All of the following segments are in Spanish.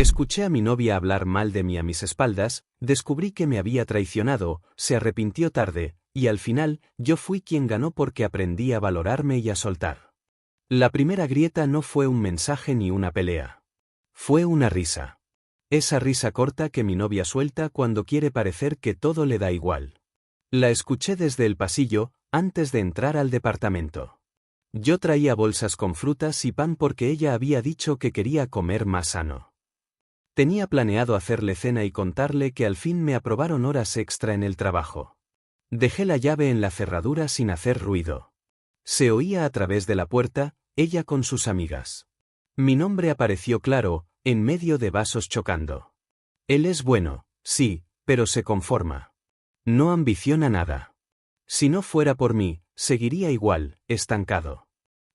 Escuché a mi novia hablar mal de mí a mis espaldas, descubrí que me había traicionado, se arrepintió tarde, y al final, yo fui quien ganó porque aprendí a valorarme y a soltar. La primera grieta no fue un mensaje ni una pelea. Fue una risa. Esa risa corta que mi novia suelta cuando quiere parecer que todo le da igual. La escuché desde el pasillo, antes de entrar al departamento. Yo traía bolsas con frutas y pan porque ella había dicho que quería comer más sano. Tenía planeado hacerle cena y contarle que al fin me aprobaron horas extra en el trabajo. Dejé la llave en la cerradura sin hacer ruido. Se oía a través de la puerta, ella con sus amigas. Mi nombre apareció claro, en medio de vasos chocando. Él es bueno, sí, pero se conforma. No ambiciona nada. Si no fuera por mí, seguiría igual, estancado.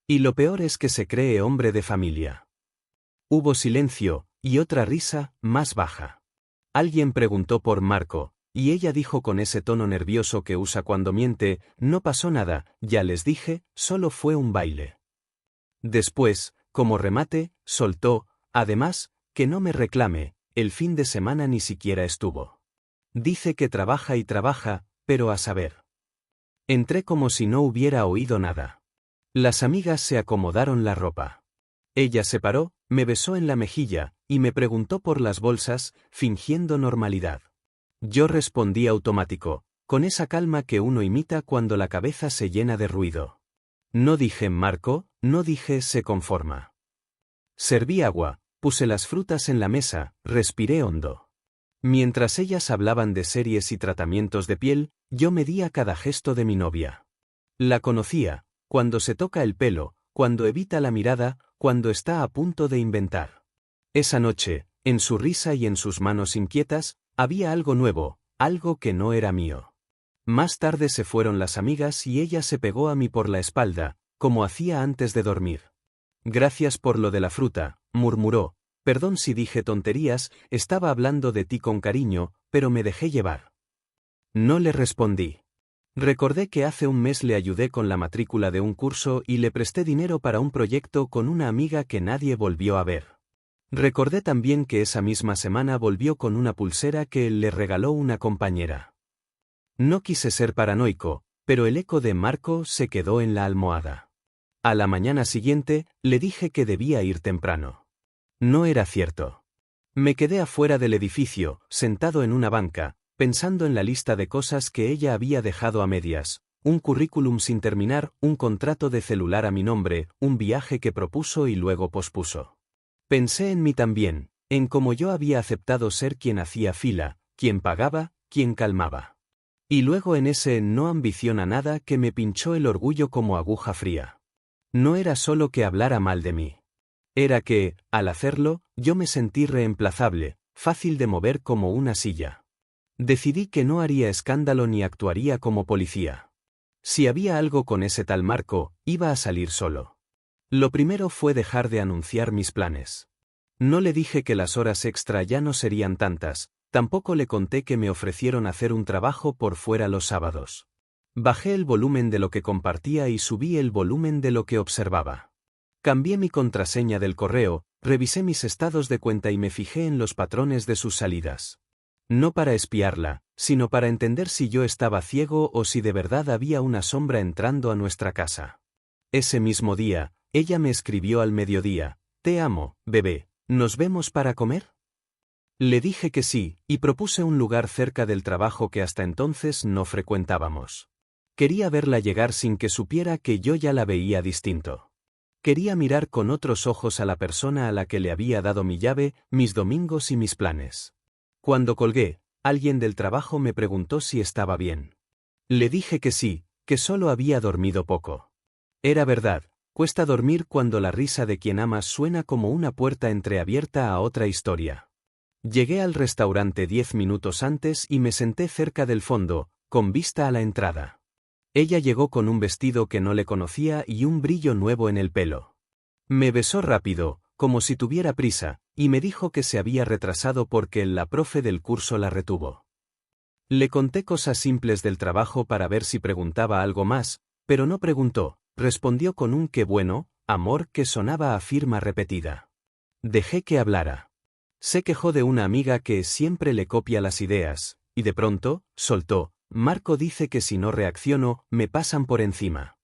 Y lo peor es que se cree hombre de familia. Hubo silencio, y otra risa, más baja. Alguien preguntó por Marco, y ella dijo con ese tono nervioso que usa cuando miente, no pasó nada, ya les dije, solo fue un baile. Después, como remate, soltó, además, que no me reclame, el fin de semana ni siquiera estuvo. Dice que trabaja y trabaja, pero a saber. Entré como si no hubiera oído nada. Las amigas se acomodaron la ropa. Ella se paró, me besó en la mejilla, y me preguntó por las bolsas, fingiendo normalidad. Yo respondí automático, con esa calma que uno imita cuando la cabeza se llena de ruido. No dije Marco, no dije se conforma. Serví agua, puse las frutas en la mesa, respiré hondo. Mientras ellas hablaban de series y tratamientos de piel, yo medía cada gesto de mi novia. La conocía, cuando se toca el pelo, cuando evita la mirada, cuando está a punto de inventar. Esa noche, en su risa y en sus manos inquietas, había algo nuevo, algo que no era mío. Más tarde se fueron las amigas y ella se pegó a mí por la espalda, como hacía antes de dormir. Gracias por lo de la fruta, murmuró. Perdón si dije tonterías, estaba hablando de ti con cariño, pero me dejé llevar. No le respondí. Recordé que hace un mes le ayudé con la matrícula de un curso y le presté dinero para un proyecto con una amiga que nadie volvió a ver. Recordé también que esa misma semana volvió con una pulsera que le regaló una compañera. No quise ser paranoico, pero el eco de Marco se quedó en la almohada. A la mañana siguiente, le dije que debía ir temprano. No era cierto. Me quedé afuera del edificio, sentado en una banca, pensando en la lista de cosas que ella había dejado a medias, un currículum sin terminar, un contrato de celular a mi nombre, un viaje que propuso y luego pospuso. Pensé en mí también, en cómo yo había aceptado ser quien hacía fila, quien pagaba, quien calmaba. Y luego en ese no ambiciona nada que me pinchó el orgullo como aguja fría. No era solo que hablara mal de mí. Era que, al hacerlo, yo me sentí reemplazable, fácil de mover como una silla. Decidí que no haría escándalo ni actuaría como policía. Si había algo con ese tal Marco, iba a salir solo. Lo primero fue dejar de anunciar mis planes. No le dije que las horas extra ya no serían tantas, tampoco le conté que me ofrecieron hacer un trabajo por fuera los sábados. Bajé el volumen de lo que compartía y subí el volumen de lo que observaba. Cambié mi contraseña del correo, revisé mis estados de cuenta y me fijé en los patrones de sus salidas. No para espiarla, sino para entender si yo estaba ciego o si de verdad había una sombra entrando a nuestra casa. Ese mismo día, ella me escribió al mediodía, «Te amo, bebé, ¿nos vemos para comer?» Le dije que sí, y propuse un lugar cerca del trabajo que hasta entonces no frecuentábamos. Quería verla llegar sin que supiera que yo ya la veía distinto. Quería mirar con otros ojos a la persona a la que le había dado mi llave, mis domingos y mis planes. Cuando colgué, alguien del trabajo me preguntó si estaba bien. Le dije que sí, que solo había dormido poco. Era verdad, cuesta dormir cuando la risa de quien amas suena como una puerta entreabierta a otra historia. Llegué al restaurante 10 minutos antes y me senté cerca del fondo, con vista a la entrada. Ella llegó con un vestido que no le conocía y un brillo nuevo en el pelo. Me besó rápido, como si tuviera prisa, y me dijo que se había retrasado porque la profe del curso la retuvo. Le conté cosas simples del trabajo para ver si preguntaba algo más, pero no preguntó, respondió con un qué bueno, amor que sonaba a firma repetida. Dejé que hablara. Se quejó de una amiga que siempre le copia las ideas, y de pronto, soltó, Marco dice que si no reacciono, me pasan por encima.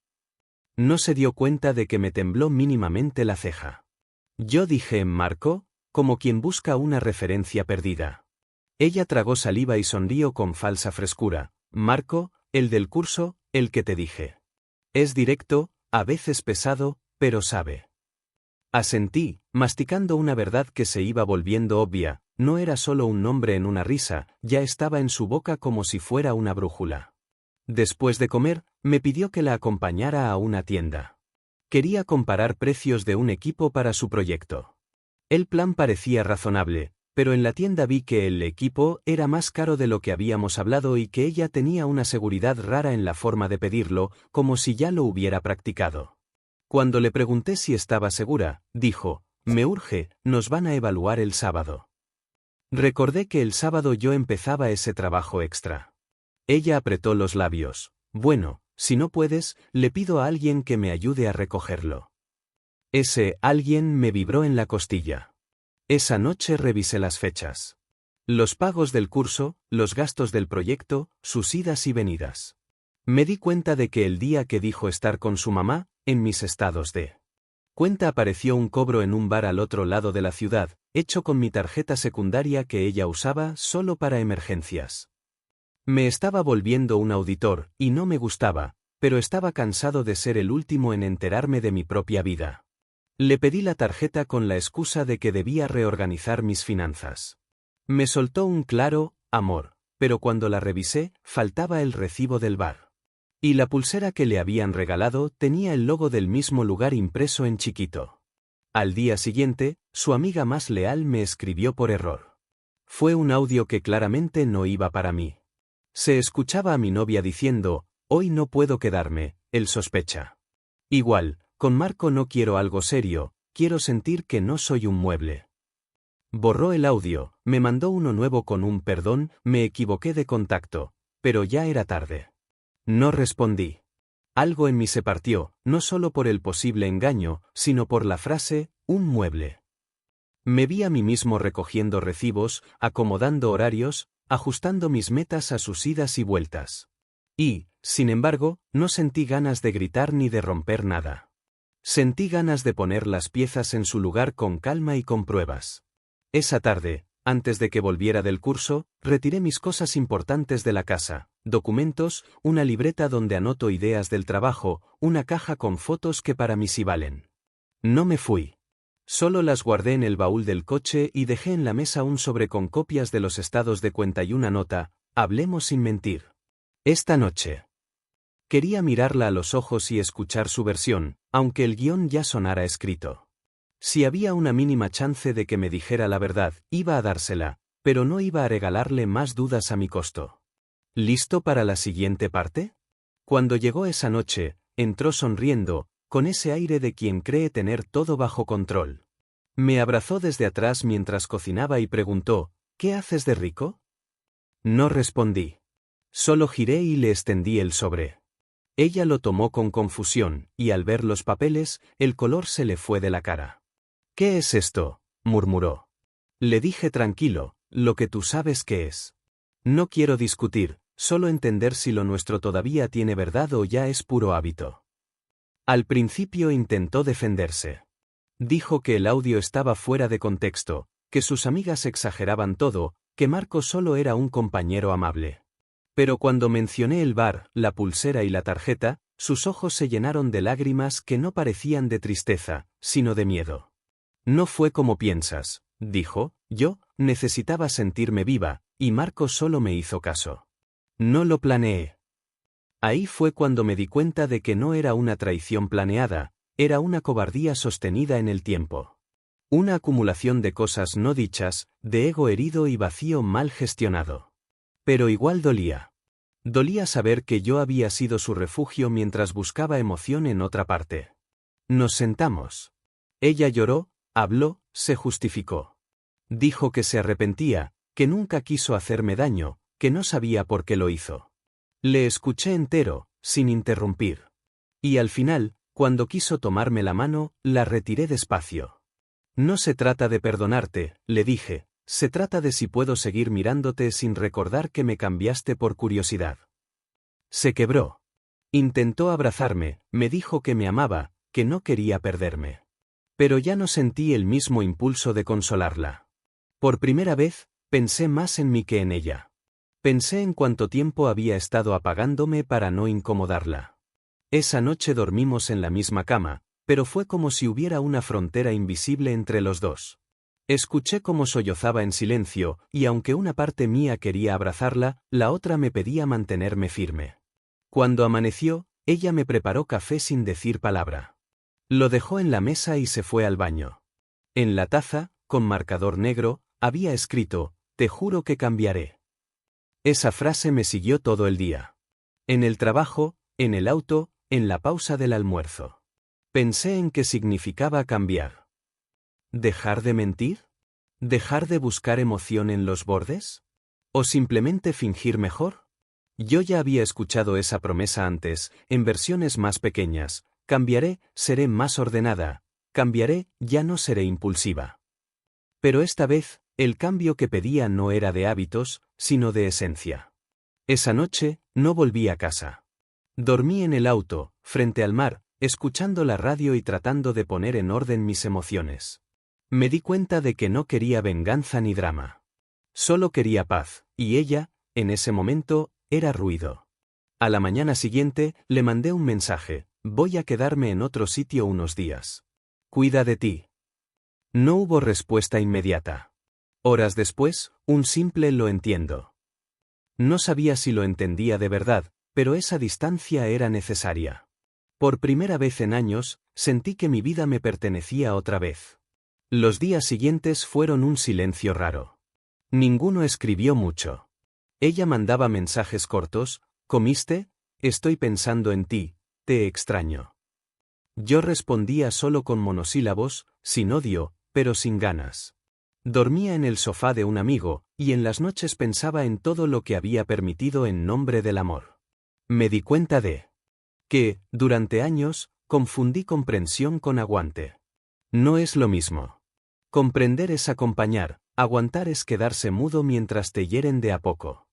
No se dio cuenta de que me tembló mínimamente la ceja. Yo dije, Marco, como quien busca una referencia perdida. Ella tragó saliva y sonrió con falsa frescura. Marco, el del curso, el que te dije. Es directo, a veces pesado, pero sabe. Asentí, masticando una verdad que se iba volviendo obvia, no era solo un nombre en una risa, ya estaba en su boca como si fuera una brújula. Después de comer, me pidió que la acompañara a una tienda. Quería comparar precios de un equipo para su proyecto. El plan parecía razonable, pero en la tienda vi que el equipo era más caro de lo que habíamos hablado y que ella tenía una seguridad rara en la forma de pedirlo, como si ya lo hubiera practicado. Cuando le pregunté si estaba segura, dijo, me urge, nos van a evaluar el sábado. Recordé que el sábado yo empezaba ese trabajo extra. Ella apretó los labios. Bueno, si no puedes, le pido a alguien que me ayude a recogerlo. Ese alguien me vibró en la costilla. Esa noche revisé las fechas. Los pagos del curso, los gastos del proyecto, sus idas y venidas. Me di cuenta de que el día que dijo estar con su mamá, en mis estados de cuenta apareció un cobro en un bar al otro lado de la ciudad, hecho con mi tarjeta secundaria que ella usaba solo para emergencias. Me estaba volviendo un auditor, y no me gustaba, pero estaba cansado de ser el último en enterarme de mi propia vida. Le pedí la tarjeta con la excusa de que debía reorganizar mis finanzas. Me soltó un claro, amor, pero cuando la revisé, faltaba el recibo del bar. Y la pulsera que le habían regalado tenía el logo del mismo lugar impreso en chiquito. Al día siguiente, su amiga más leal me escribió por error. Fue un audio que claramente no iba para mí. Se escuchaba a mi novia diciendo, hoy no puedo quedarme, él sospecha. Igual, con Marco no quiero algo serio, quiero sentir que no soy un mueble. Borró el audio, me mandó uno nuevo con un perdón, me equivoqué de contacto, pero ya era tarde. No respondí. Algo en mí se partió, no solo por el posible engaño, sino por la frase, un mueble. Me vi a mí mismo recogiendo recibos, acomodando horarios, ajustando mis metas a sus idas y vueltas. Y, sin embargo, no sentí ganas de gritar ni de romper nada. Sentí ganas de poner las piezas en su lugar con calma y con pruebas. Esa tarde, antes de que volviera del curso, retiré mis cosas importantes de la casa, documentos, una libreta donde anoto ideas del trabajo, una caja con fotos que para mí sí valen. No me fui. Solo las guardé en el baúl del coche y dejé en la mesa un sobre con copias de los estados de cuenta y una nota, hablemos sin mentir. Esta noche. Quería mirarla a los ojos y escuchar su versión, aunque el guión ya sonara escrito. Si había una mínima chance de que me dijera la verdad, iba a dársela, pero no iba a regalarle más dudas a mi costo. ¿Listo para la siguiente parte? Cuando llegó esa noche, entró sonriendo, con ese aire de quien cree tener todo bajo control. Me abrazó desde atrás mientras cocinaba y preguntó, ¿qué haces de rico? No respondí. Solo giré y le extendí el sobre. Ella lo tomó con confusión, y al ver los papeles, el color se le fue de la cara. ¿Qué es esto?, murmuró. Le dije tranquilo, lo que tú sabes que es. No quiero discutir, solo entender si lo nuestro todavía tiene verdad o ya es puro hábito. Al principio intentó defenderse. Dijo que el audio estaba fuera de contexto, que sus amigas exageraban todo, que Marco solo era un compañero amable. Pero cuando mencioné el bar, la pulsera y la tarjeta, sus ojos se llenaron de lágrimas que no parecían de tristeza, sino de miedo. No fue como piensas, dijo, yo necesitaba sentirme viva, y Marco solo me hizo caso. No lo planeé. Ahí fue cuando me di cuenta de que no era una traición planeada, era una cobardía sostenida en el tiempo. Una acumulación de cosas no dichas, de ego herido y vacío mal gestionado. Pero igual dolía. Dolía saber que yo había sido su refugio mientras buscaba emoción en otra parte. Nos sentamos. Ella lloró, habló, se justificó. Dijo que se arrepentía, que nunca quiso hacerme daño, que no sabía por qué lo hizo. Le escuché entero, sin interrumpir. Y al final, cuando quiso tomarme la mano, la retiré despacio. No se trata de perdonarte, le dije, se trata de si puedo seguir mirándote sin recordar que me cambiaste por curiosidad. Se quebró. Intentó abrazarme, me dijo que me amaba, que no quería perderme. Pero ya no sentí el mismo impulso de consolarla. Por primera vez, pensé más en mí que en ella. Pensé en cuánto tiempo había estado apagándome para no incomodarla. Esa noche dormimos en la misma cama, pero fue como si hubiera una frontera invisible entre los dos. Escuché cómo sollozaba en silencio, y aunque una parte mía quería abrazarla, la otra me pedía mantenerme firme. Cuando amaneció, ella me preparó café sin decir palabra. Lo dejó en la mesa y se fue al baño. En la taza, con marcador negro, había escrito, «Te juro que cambiaré». Esa frase me siguió todo el día. En el trabajo, en el auto, en la pausa del almuerzo. Pensé en qué significaba cambiar. ¿Dejar de mentir? ¿Dejar de buscar emoción en los bordes? ¿O simplemente fingir mejor? Yo ya había escuchado esa promesa antes, en versiones más pequeñas. Cambiaré, seré más ordenada. Cambiaré, ya no seré impulsiva. Pero esta vez, el cambio que pedía no era de hábitos, sino de esencia. Esa noche, no volví a casa. Dormí en el auto, frente al mar, escuchando la radio y tratando de poner en orden mis emociones. Me di cuenta de que no quería venganza ni drama. Solo quería paz, y ella, en ese momento, era ruido. A la mañana siguiente, le mandé un mensaje, voy a quedarme en otro sitio unos días. Cuida de ti. No hubo respuesta inmediata. Horas después, un simple lo entiendo. No sabía si lo entendía de verdad, pero esa distancia era necesaria. Por primera vez en años, sentí que mi vida me pertenecía otra vez. Los días siguientes fueron un silencio raro. Ninguno escribió mucho. Ella mandaba mensajes cortos, ¿comiste? Estoy pensando en ti, te extraño. Yo respondía solo con monosílabos, sin odio, pero sin ganas. Dormía en el sofá de un amigo, y en las noches pensaba en todo lo que había permitido en nombre del amor. Me di cuenta de que, durante años, confundí comprensión con aguante. No es lo mismo. Comprender es acompañar, aguantar es quedarse mudo mientras te hieren de a poco.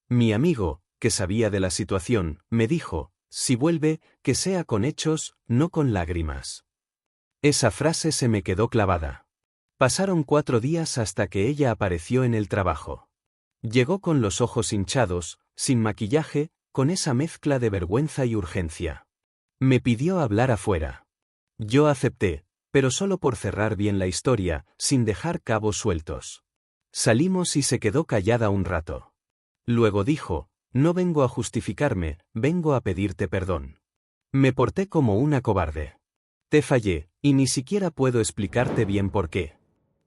Mi amigo, que sabía de la situación, me dijo, si vuelve, que sea con hechos, no con lágrimas. Esa frase se me quedó clavada. Pasaron 4 días hasta que ella apareció en el trabajo. Llegó con los ojos hinchados, sin maquillaje, con esa mezcla de vergüenza y urgencia. Me pidió hablar afuera. Yo acepté, pero solo por cerrar bien la historia, sin dejar cabos sueltos. Salimos y se quedó callada un rato. Luego dijo, no vengo a justificarme, vengo a pedirte perdón. Me porté como una cobarde. Te fallé, y ni siquiera puedo explicarte bien por qué.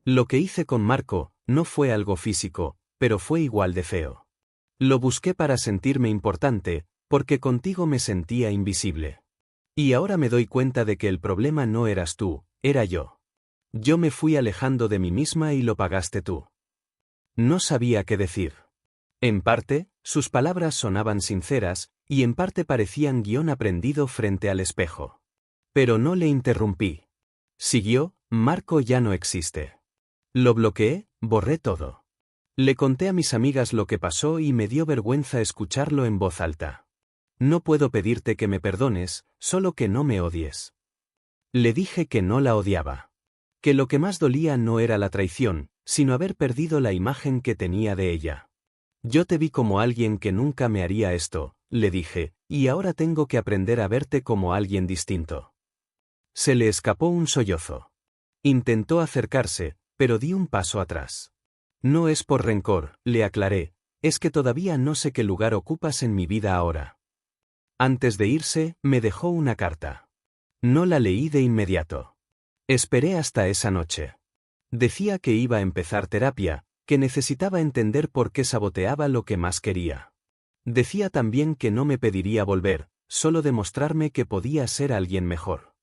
Lo que hice con Marco, no fue algo físico, pero fue igual de feo. Lo busqué para sentirme importante, porque contigo me sentía invisible. Y ahora me doy cuenta de que el problema no eras tú, era yo. Yo me fui alejando de mí misma y lo pagaste tú. No sabía qué decir. En parte, sus palabras sonaban sinceras, y en parte parecían guión aprendido frente al espejo. Pero no le interrumpí. Siguió, Marco ya no existe. Lo bloqueé, borré todo. Le conté a mis amigas lo que pasó y me dio vergüenza escucharlo en voz alta. No puedo pedirte que me perdones, solo que no me odies. Le dije que no la odiaba. Que lo que más dolía no era la traición, sino haber perdido la imagen que tenía de ella. Yo te vi como alguien que nunca me haría esto, le dije, y ahora tengo que aprender a verte como alguien distinto. Se le escapó un sollozo. Intentó acercarse, pero di un paso atrás. No es por rencor, le aclaré, es que todavía no sé qué lugar ocupas en mi vida ahora. Antes de irse, me dejó una carta. No la leí de inmediato. Esperé hasta esa noche. Decía que iba a empezar terapia, que necesitaba entender por qué saboteaba lo que más quería. Decía también que no me pediría volver, solo demostrarme que podía ser alguien mejor.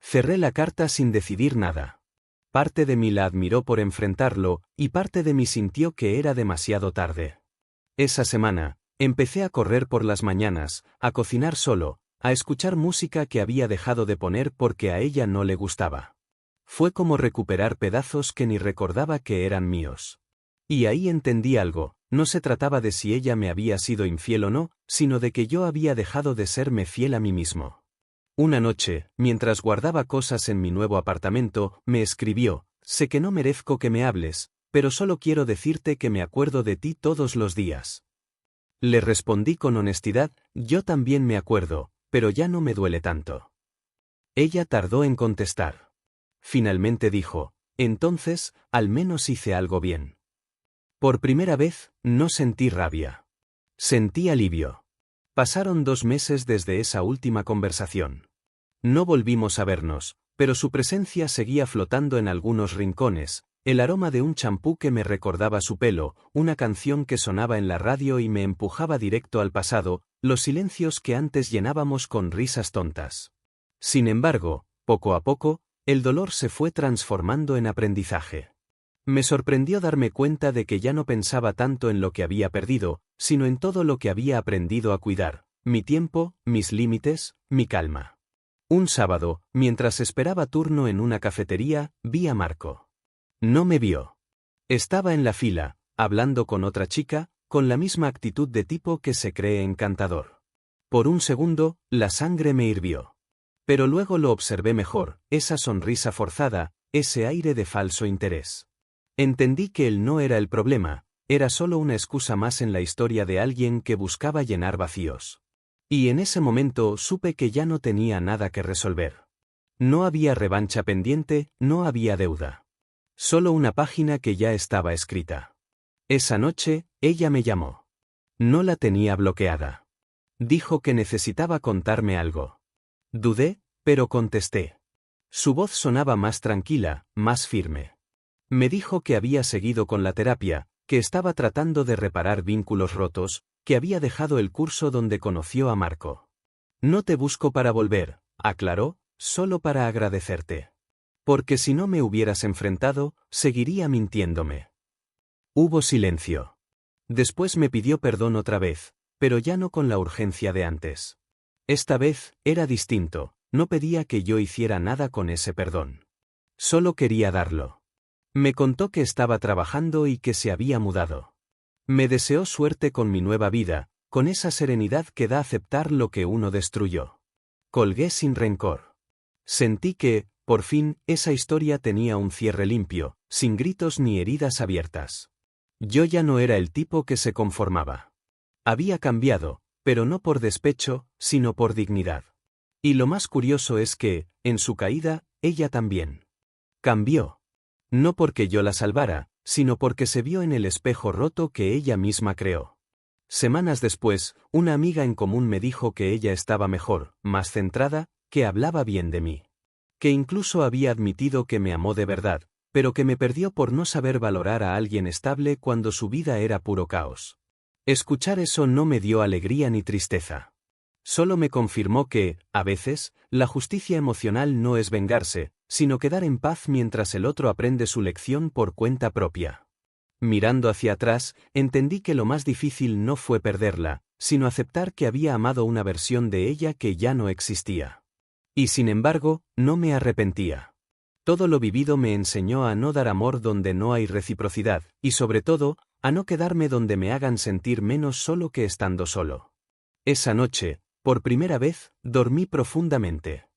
Cerré la carta sin decidir nada. Parte de mí la admiró por enfrentarlo, y parte de mí sintió que era demasiado tarde. Esa semana, empecé a correr por las mañanas, a cocinar solo, a escuchar música que había dejado de poner porque a ella no le gustaba. Fue como recuperar pedazos que ni recordaba que eran míos. Y ahí entendí algo, no se trataba de si ella me había sido infiel o no, sino de que yo había dejado de serme fiel a mí mismo. Una noche, mientras guardaba cosas en mi nuevo apartamento, me escribió: sé que no merezco que me hables, pero solo quiero decirte que me acuerdo de ti todos los días. Le respondí con honestidad: yo también me acuerdo, pero ya no me duele tanto. Ella tardó en contestar. Finalmente dijo: entonces, al menos hice algo bien. Por primera vez, no sentí rabia. Sentí alivio. Pasaron 2 meses desde esa última conversación. No volvimos a vernos, pero su presencia seguía flotando en algunos rincones, el aroma de un champú que me recordaba su pelo, una canción que sonaba en la radio y me empujaba directo al pasado, los silencios que antes llenábamos con risas tontas. Sin embargo, poco a poco, el dolor se fue transformando en aprendizaje. Me sorprendió darme cuenta de que ya no pensaba tanto en lo que había perdido, sino en todo lo que había aprendido a cuidar: mi tiempo, mis límites, mi calma. Un sábado, mientras esperaba turno en una cafetería, vi a Marco. No me vio. Estaba en la fila, hablando con otra chica, con la misma actitud de tipo que se cree encantador. Por un segundo, la sangre me hirvió. Pero luego lo observé mejor, esa sonrisa forzada, ese aire de falso interés. Entendí que él no era el problema, era solo una excusa más en la historia de alguien que buscaba llenar vacíos. Y en ese momento supe que ya no tenía nada que resolver. No había revancha pendiente, no había deuda. Solo una página que ya estaba escrita. Esa noche, ella me llamó. No la tenía bloqueada. Dijo que necesitaba contarme algo. Dudé, pero contesté. Su voz sonaba más tranquila, más firme. Me dijo que había seguido con la terapia, que estaba tratando de reparar vínculos rotos, que había dejado el curso donde conoció a Marco. No te busco para volver, aclaró, solo para agradecerte. Porque si no me hubieras enfrentado, seguiría mintiéndome. Hubo silencio. Después me pidió perdón otra vez, pero ya no con la urgencia de antes. Esta vez, era distinto, no pedía que yo hiciera nada con ese perdón. Solo quería darlo. Me contó que estaba trabajando y que se había mudado. Me deseó suerte con mi nueva vida, con esa serenidad que da aceptar lo que uno destruyó. Colgué sin rencor. Sentí que, por fin, esa historia tenía un cierre limpio, sin gritos ni heridas abiertas. Yo ya no era el tipo que se conformaba. Había cambiado, pero no por despecho, sino por dignidad. Y lo más curioso es que, en su caída, ella también. Cambió. No porque yo la salvara, sino porque se vio en el espejo roto que ella misma creó. Semanas después, una amiga en común me dijo que ella estaba mejor, más centrada, que hablaba bien de mí. Que incluso había admitido que me amó de verdad, pero que me perdió por no saber valorar a alguien estable cuando su vida era puro caos. Escuchar eso no me dio alegría ni tristeza. Solo me confirmó que, a veces, la justicia emocional no es vengarse, sino quedar en paz mientras el otro aprende su lección por cuenta propia. Mirando hacia atrás, entendí que lo más difícil no fue perderla, sino aceptar que había amado una versión de ella que ya no existía. Y sin embargo, no me arrepentía. Todo lo vivido me enseñó a no dar amor donde no hay reciprocidad, y sobre todo, a no quedarme donde me hagan sentir menos solo que estando solo. Esa noche, por primera vez, dormí profundamente.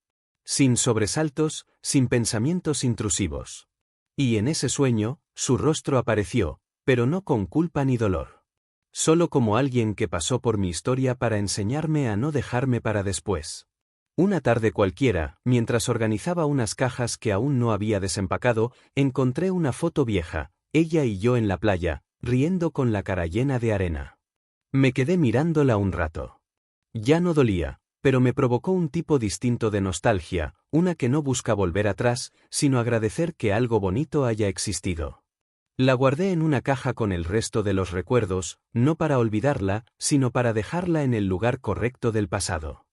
Sin sobresaltos, sin pensamientos intrusivos. Y en ese sueño, su rostro apareció, pero no con culpa ni dolor. Solo como alguien que pasó por mi historia para enseñarme a no dejarme para después. Una tarde cualquiera, mientras organizaba unas cajas que aún no había desempacado, encontré una foto vieja, ella y yo en la playa, riendo con la cara llena de arena. Me quedé mirándola un rato. Ya no dolía, pero me provocó un tipo distinto de nostalgia, una que no busca volver atrás, sino agradecer que algo bonito haya existido. La guardé en una caja con el resto de los recuerdos, no para olvidarla, sino para dejarla en el lugar correcto del pasado.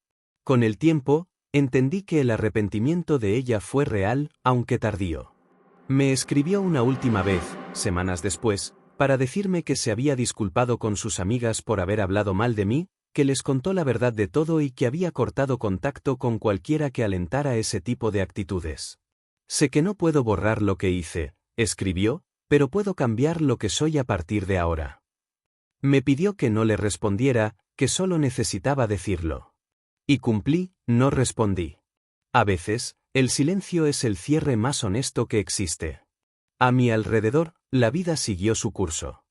Con el tiempo, entendí que el arrepentimiento de ella fue real, aunque tardío. Me escribió una última vez, semanas después, para decirme que se había disculpado con sus amigas por haber hablado mal de mí, que les contó la verdad de todo y que había cortado contacto con cualquiera que alentara ese tipo de actitudes. Sé que no puedo borrar lo que hice, escribió, pero puedo cambiar lo que soy a partir de ahora. Me pidió que no le respondiera, que solo necesitaba decirlo. Y cumplí, no respondí. A veces, el silencio es el cierre más honesto que existe. A mi alrededor, la vida siguió su curso.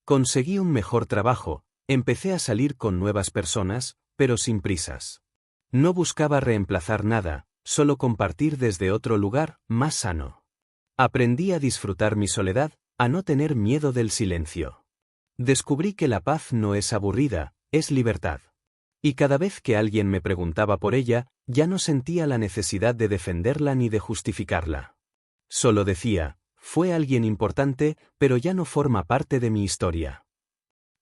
Conseguí un mejor trabajo, empecé a salir con nuevas personas, pero sin prisas. No buscaba reemplazar nada, solo compartir desde otro lugar, más sano. Aprendí a disfrutar mi soledad, a no tener miedo del silencio. Descubrí que la paz no es aburrida, es libertad. Y cada vez que alguien me preguntaba por ella, ya no sentía la necesidad de defenderla ni de justificarla. Solo decía, fue alguien importante, pero ya no forma parte de mi historia.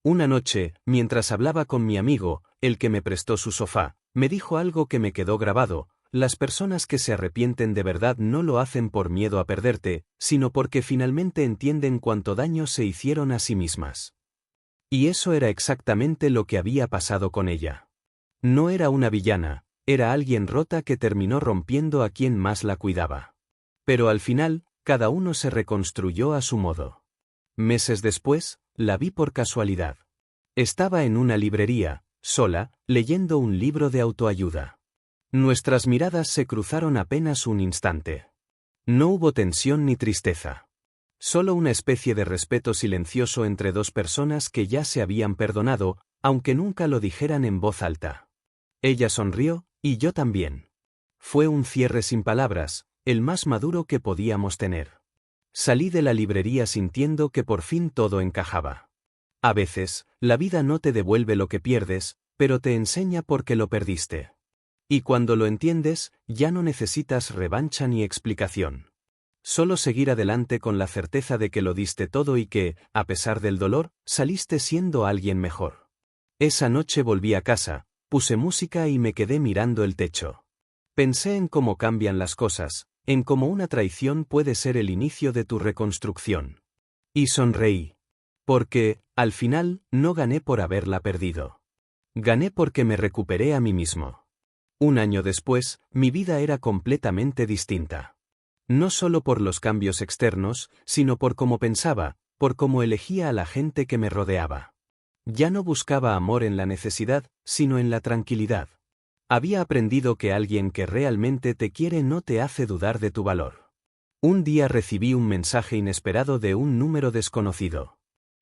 Una noche, mientras hablaba con mi amigo, el que me prestó su sofá, me dijo algo que me quedó grabado: las personas que se arrepienten de verdad no lo hacen por miedo a perderte, sino porque finalmente entienden cuánto daño se hicieron a sí mismas. Y eso era exactamente lo que había pasado con ella. No era una villana, era alguien rota que terminó rompiendo a quien más la cuidaba. Pero al final, cada uno se reconstruyó a su modo. Meses después, la vi por casualidad. Estaba en una librería, sola, leyendo un libro de autoayuda. Nuestras miradas se cruzaron apenas un instante. No hubo tensión ni tristeza. Solo una especie de respeto silencioso entre dos personas que ya se habían perdonado, aunque nunca lo dijeran en voz alta. Ella sonrió, y yo también. Fue un cierre sin palabras, el más maduro que podíamos tener. Salí de la librería sintiendo que por fin todo encajaba. A veces, la vida no te devuelve lo que pierdes, pero te enseña por qué lo perdiste. Y cuando lo entiendes, ya no necesitas revancha ni explicación. Solo seguir adelante con la certeza de que lo diste todo y que, a pesar del dolor, saliste siendo alguien mejor. Esa noche volví a casa, puse música y me quedé mirando el techo. Pensé en cómo cambian las cosas, en cómo una traición puede ser el inicio de tu reconstrucción. Y sonreí. Porque, al final, no gané por haberla perdido. Gané porque me recuperé a mí mismo. Un año después, mi vida era completamente distinta. No solo por los cambios externos, sino por cómo pensaba, por cómo elegía a la gente que me rodeaba. Ya no buscaba amor en la necesidad, sino en la tranquilidad. Había aprendido que alguien que realmente te quiere no te hace dudar de tu valor. Un día recibí un mensaje inesperado de un número desconocido.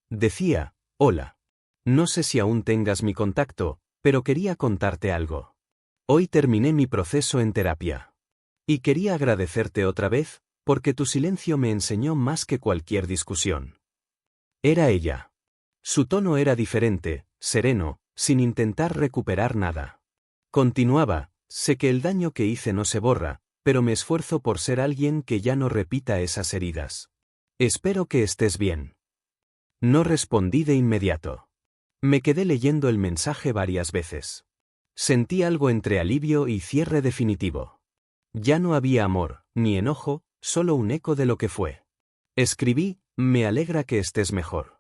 Decía: hola. No sé si aún tengas mi contacto, pero quería contarte algo. Hoy terminé mi proceso en terapia. Y quería agradecerte otra vez, porque tu silencio me enseñó más que cualquier discusión. Era ella. Su tono era diferente, sereno, sin intentar recuperar nada. Continuaba: sé que el daño que hice no se borra, pero me esfuerzo por ser alguien que ya no repita esas heridas. Espero que estés bien. No respondí de inmediato. Me quedé leyendo el mensaje varias veces. Sentí algo entre alivio y cierre definitivo. Ya no había amor, ni enojo, solo un eco de lo que fue. Escribí: me alegra que estés mejor.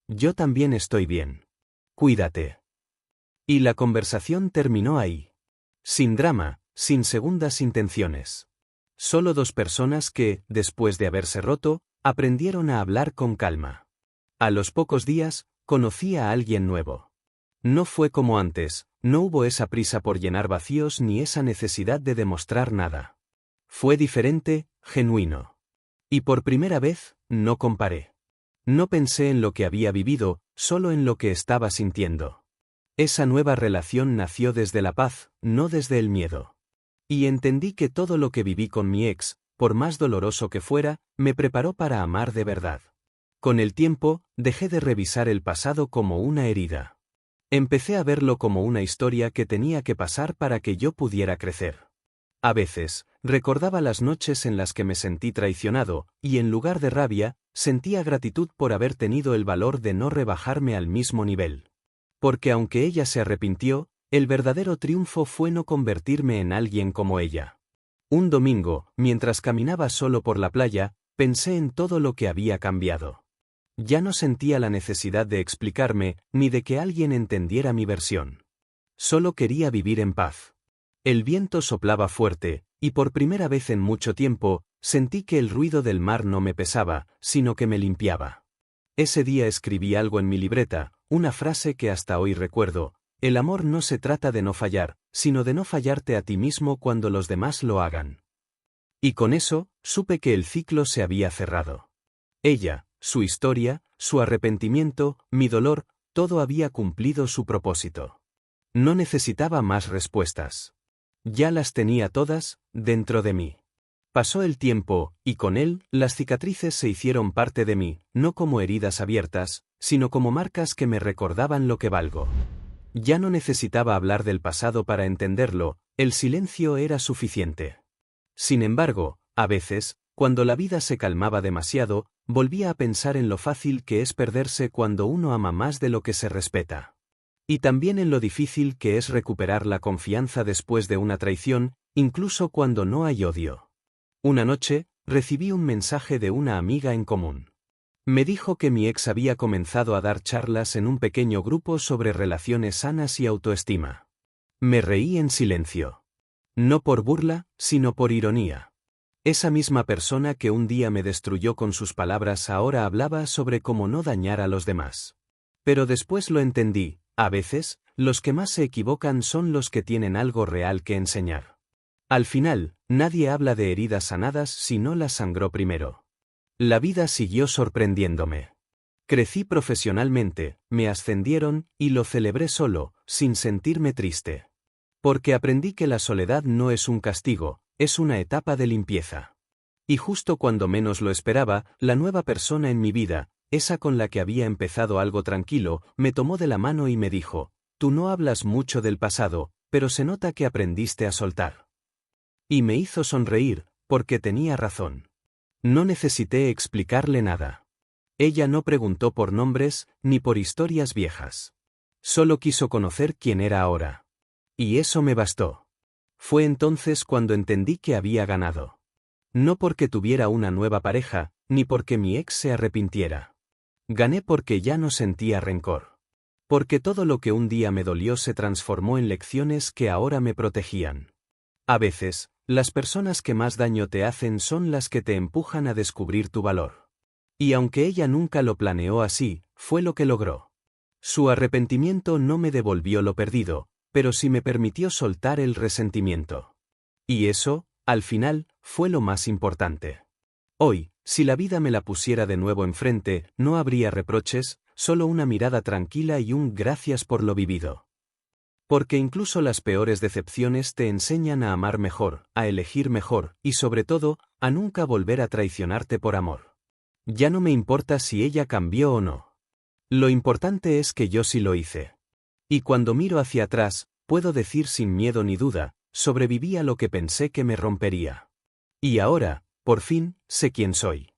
Yo también estoy bien. Cuídate. Y la conversación terminó ahí. Sin drama, sin segundas intenciones. Solo dos personas que, después de haberse roto, aprendieron a hablar con calma. A los pocos días, conocí a alguien nuevo. No fue como antes, no hubo esa prisa por llenar vacíos ni esa necesidad de demostrar nada. Fue diferente, genuino. Y por primera vez, no comparé. No pensé en lo que había vivido, solo en lo que estaba sintiendo. Esa nueva relación nació desde la paz, no desde el miedo. Y entendí que todo lo que viví con mi ex, por más doloroso que fuera, me preparó para amar de verdad. Con el tiempo, dejé de revisar el pasado como una herida. Empecé a verlo como una historia que tenía que pasar para que yo pudiera crecer. A veces, recordaba las noches en las que me sentí traicionado, y en lugar de rabia, sentía gratitud por haber tenido el valor de no rebajarme al mismo nivel. Porque aunque ella se arrepintió, el verdadero triunfo fue no convertirme en alguien como ella. Un domingo, mientras caminaba solo por la playa, pensé en todo lo que había cambiado. Ya no sentía la necesidad de explicarme, ni de que alguien entendiera mi versión. Solo quería vivir en paz. El viento soplaba fuerte, y por primera vez en mucho tiempo, sentí que el ruido del mar no me pesaba, sino que me limpiaba. Ese día escribí algo en mi libreta, una frase que hasta hoy recuerdo: el amor no se trata de no fallar, sino de no fallarte a ti mismo cuando los demás lo hagan. Y con eso, supe que el ciclo se había cerrado. Ella, su historia, su arrepentimiento, mi dolor, todo había cumplido su propósito. No necesitaba más respuestas. Ya las tenía todas, dentro de mí. Pasó el tiempo, y con él, las cicatrices se hicieron parte de mí, no como heridas abiertas, sino como marcas que me recordaban lo que valgo. Ya no necesitaba hablar del pasado para entenderlo, el silencio era suficiente. Sin embargo, a veces, cuando la vida se calmaba demasiado, volvía a pensar en lo fácil que es perderse cuando uno ama más de lo que se respeta. Y también en lo difícil que es recuperar la confianza después de una traición, incluso cuando no hay odio. Una noche, recibí un mensaje de una amiga en común. Me dijo que mi ex había comenzado a dar charlas en un pequeño grupo sobre relaciones sanas y autoestima. Me reí en silencio. No por burla, sino por ironía. Esa misma persona que un día me destruyó con sus palabras ahora hablaba sobre cómo no dañar a los demás. Pero después lo entendí. A veces, los que más se equivocan son los que tienen algo real que enseñar. Al final, nadie habla de heridas sanadas si no las sangró primero. La vida siguió sorprendiéndome. Crecí profesionalmente, me ascendieron, y lo celebré solo, sin sentirme triste. Porque aprendí que la soledad no es un castigo, es una etapa de limpieza. Y justo cuando menos lo esperaba, la nueva persona en mi vida, esa con la que había empezado algo tranquilo, me tomó de la mano y me dijo: tú no hablas mucho del pasado, pero se nota que aprendiste a soltar. Y me hizo sonreír, porque tenía razón. No necesité explicarle nada. Ella no preguntó por nombres, ni por historias viejas. Solo quiso conocer quién era ahora. Y eso me bastó. Fue entonces cuando entendí que había ganado. No porque tuviera una nueva pareja, ni porque mi ex se arrepintiera. Gané porque ya no sentía rencor. Porque todo lo que un día me dolió se transformó en lecciones que ahora me protegían. A veces, las personas que más daño te hacen son las que te empujan a descubrir tu valor. Y aunque ella nunca lo planeó así, fue lo que logró. Su arrepentimiento no me devolvió lo perdido, pero sí me permitió soltar el resentimiento. Y eso, al final, fue lo más importante. Hoy, si la vida me la pusiera de nuevo enfrente, no habría reproches, solo una mirada tranquila y un gracias por lo vivido. Porque incluso las peores decepciones te enseñan a amar mejor, a elegir mejor, y sobre todo, a nunca volver a traicionarte por amor. Ya no me importa si ella cambió o no. Lo importante es que yo sí lo hice. Y cuando miro hacia atrás, puedo decir sin miedo ni duda: sobreviví a lo que pensé que me rompería. Y ahora, por fin, sé quién soy.